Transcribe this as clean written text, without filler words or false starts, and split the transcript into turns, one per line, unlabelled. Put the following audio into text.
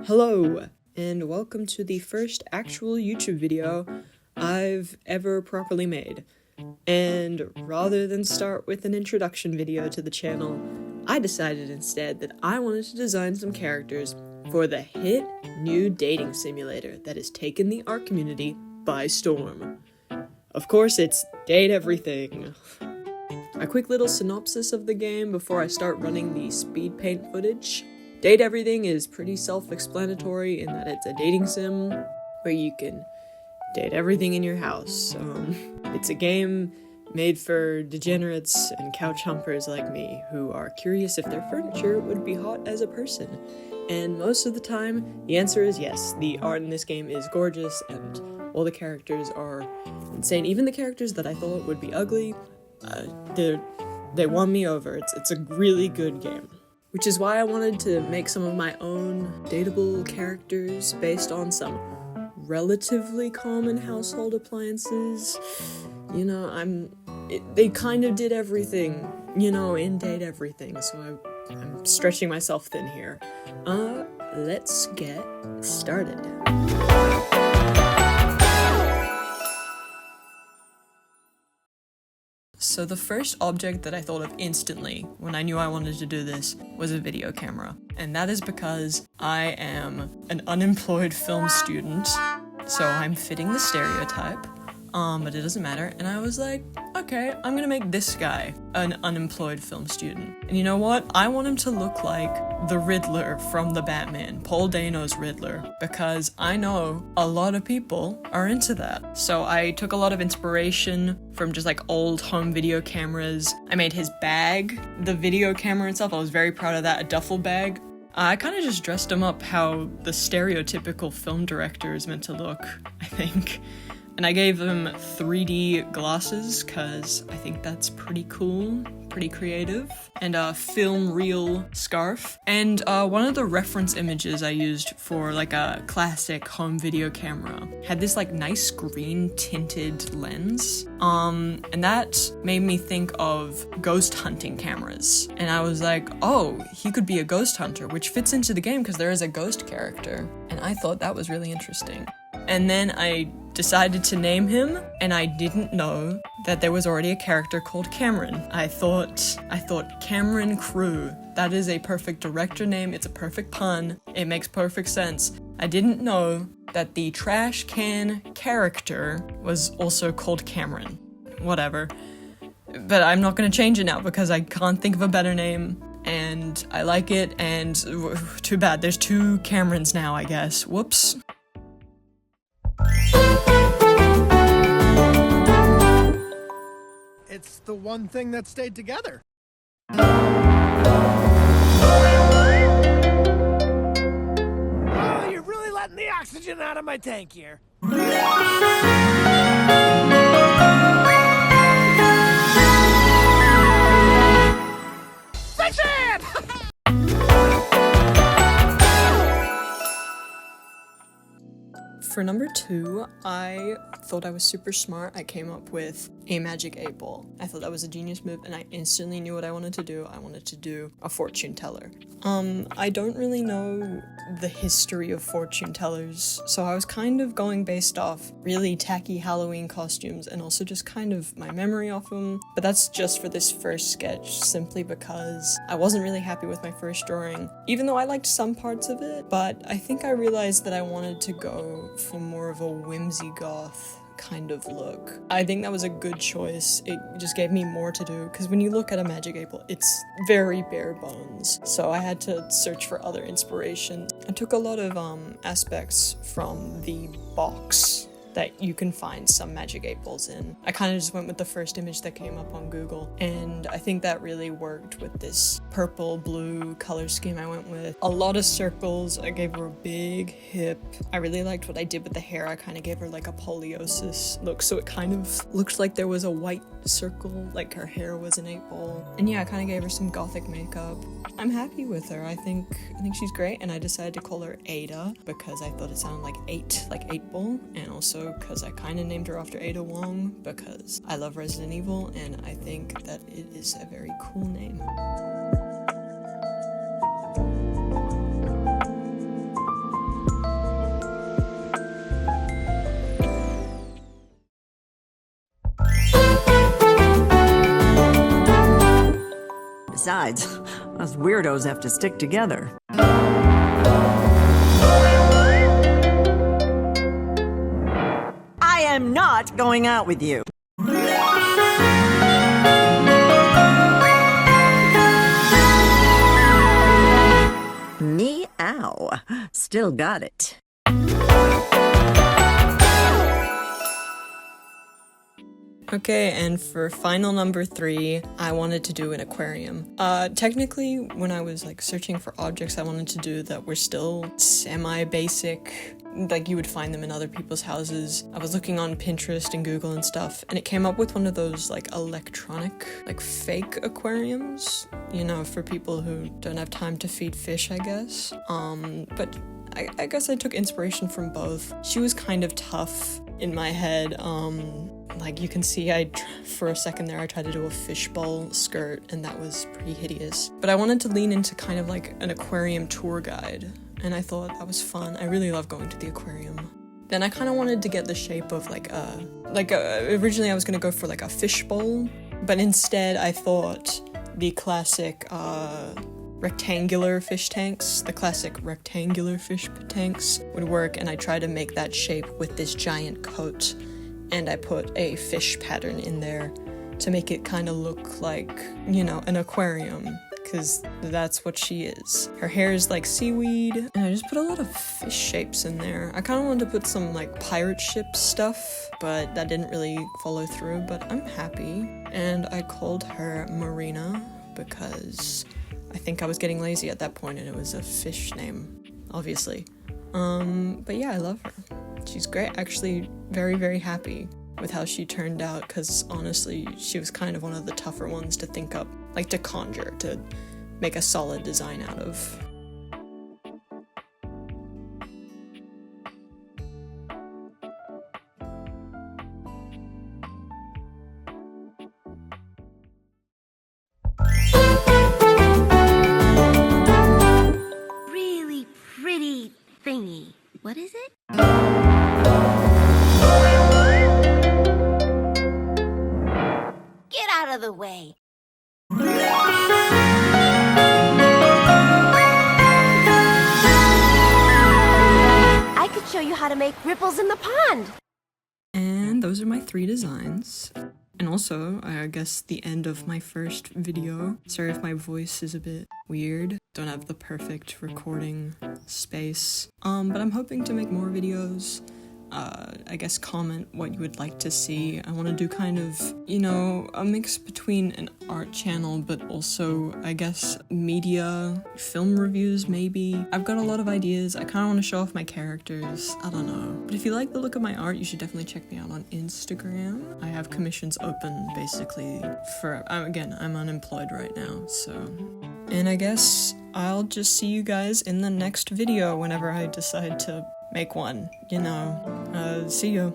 Hello, and welcome to the first actual YouTube video I've ever properly made. And rather than start with an introduction video to the channel, I decided instead that I wanted to design some characters for the hit new dating simulator that has taken the art community by storm. Of course, it's Date Everything. A quick little synopsis of the game before I start running the speed paint footage. Date Everything is pretty self-explanatory in that it's a dating sim where you can date everything in your house. It's a game made for degenerates and couch humpers like me who are curious if their furniture would be hot as a person. And most of the time, the answer is yes. The art in this game is gorgeous and all the characters are insane. Even the characters that I thought would be ugly, they won me over. It's a really good game. Which is why I wanted to make some of my own dateable characters based on some relatively common household appliances. You know, they kind of did everything, in Date Everything, so I'm stretching myself thin here. Let's get started. So the first object that I thought of instantly when I knew I wanted to do this was a video camera. And that is because I am an unemployed film student, so I'm fitting the stereotype, but it doesn't matter. And I was like, okay, I'm gonna make this guy an unemployed film student. And you know what? I want him to look like the Riddler from the Batman, Paul Dano's Riddler, because I know a lot of people are into that. So I took a lot of inspiration from just like old home video cameras. I made his bag, the video camera itself, I was very proud of that, a duffel bag. I kind of just dressed him up how the stereotypical film director is meant to look, I think. And I gave him 3D glasses, because I think that's pretty cool, pretty creative. And a film reel scarf. And one of the reference images I used for like a classic home video camera had this like nice green tinted lens. And that made me think of ghost hunting cameras. And I was like, oh, he could be a ghost hunter, which fits into the game because there is a ghost character. And I thought that was really interesting. And then I decided to name him, and I didn't know that there was already a character called Cameron. I thought Cameron Crew. That is a perfect director name, it's a perfect pun, it makes perfect sense. I didn't know that the trash can character was also called Cameron. Whatever. But I'm not gonna change it now because I can't think of a better name, and I like it, and too bad, there's two Camerons now, I guess. Whoops.
It's the one thing that stayed together. Oh, you're really letting the oxygen out of my tank here. Fiction!
For number 2, I thought I was super smart. I came up with a magic 8-ball. I thought that was a genius move, and I instantly knew what I wanted to do. I wanted to do a fortune teller. I don't really know the history of fortune tellers, so I was kind of going based off really tacky Halloween costumes and also just kind of my memory of them. But that's just for this first sketch, simply because I wasn't really happy with my first drawing, even though I liked some parts of it. But I think I realized that I wanted to go for more of a whimsy goth kind of look. I think that was a good choice. It just gave me more to do, because when you look at a magic 8-ball, it's very bare bones. So I had to search for other inspiration. I took a lot of aspects from the box that you can find some magic 8-balls in. I kind of just went with the first image that came up on Google, and I think that really worked with this purple blue color scheme I went with. A lot of circles. I gave her a big hip. I really liked what I did with the hair. I kind of gave her like a poliosis look, so it kind of looked like there was a white circle, like her hair was an 8-ball. And yeah, I kind of gave her some gothic makeup. I'm happy with her. I think she's great, and I decided to call her Ada because I thought it sounded like 8-ball, and also because I kind of named her after Ada Wong because I love Resident Evil, and I think that it is a very cool name.
Besides, us weirdos have to stick together. I am not going out with you. Meow. Still got it.
Okay, and for final number 3, I wanted to do an aquarium. Technically, when I was like searching for objects I wanted to do that were still semi-basic, like you would find them in other people's houses, I was looking on Pinterest and Google and stuff, and it came up with one of those like electronic, like fake aquariums, you know, for people who don't have time to feed fish, I guess. But I guess I took inspiration from both. She was kind of tough in my head. Like you can see, for a second there, I tried to do a fishbowl skirt, and that was pretty hideous. But I wanted to lean into kind of like an aquarium tour guide, and I thought that was fun. I really love going to the aquarium. Then I kind of wanted to get the shape of originally I was gonna go for like a fishbowl, but instead I thought the classic rectangular fish tanks would work, and I tried to make that shape with this giant coat. And I put a fish pattern in there to make it kind of look like, you know, an aquarium, because that's what she is. Her hair is like seaweed, and I just put a lot of fish shapes in there. I kind of wanted to put some like pirate ship stuff, but that didn't really follow through, but I'm happy. And I called her Marina because I think I was getting lazy at that point and it was a fish name, obviously. But yeah, I love her. She's great. Actually, very, very happy with how she turned out, because honestly, she was kind of one of the tougher ones to think up, like to conjure, to make a solid design out of.
Really pretty thingy. What is it? Get out of the way. I could show you how to make ripples in the pond.
And those are my 3 designs. And also, I guess the end of my first video. Sorry if my voice is a bit weird. Don't have the perfect recording space. But I'm hoping to make more videos. I guess comment what you would like to see. I want to do kind of, you know, a mix between an art channel, but also, I guess, media, film reviews, maybe. I've got a lot of ideas. I kind of want to show off my characters. I don't know. But if you like the look of my art, you should definitely check me out on Instagram. I have commissions open, basically, for, again, I'm unemployed right now, so. And I guess I'll just see you guys in the next video whenever I decide to make one, you know. See you.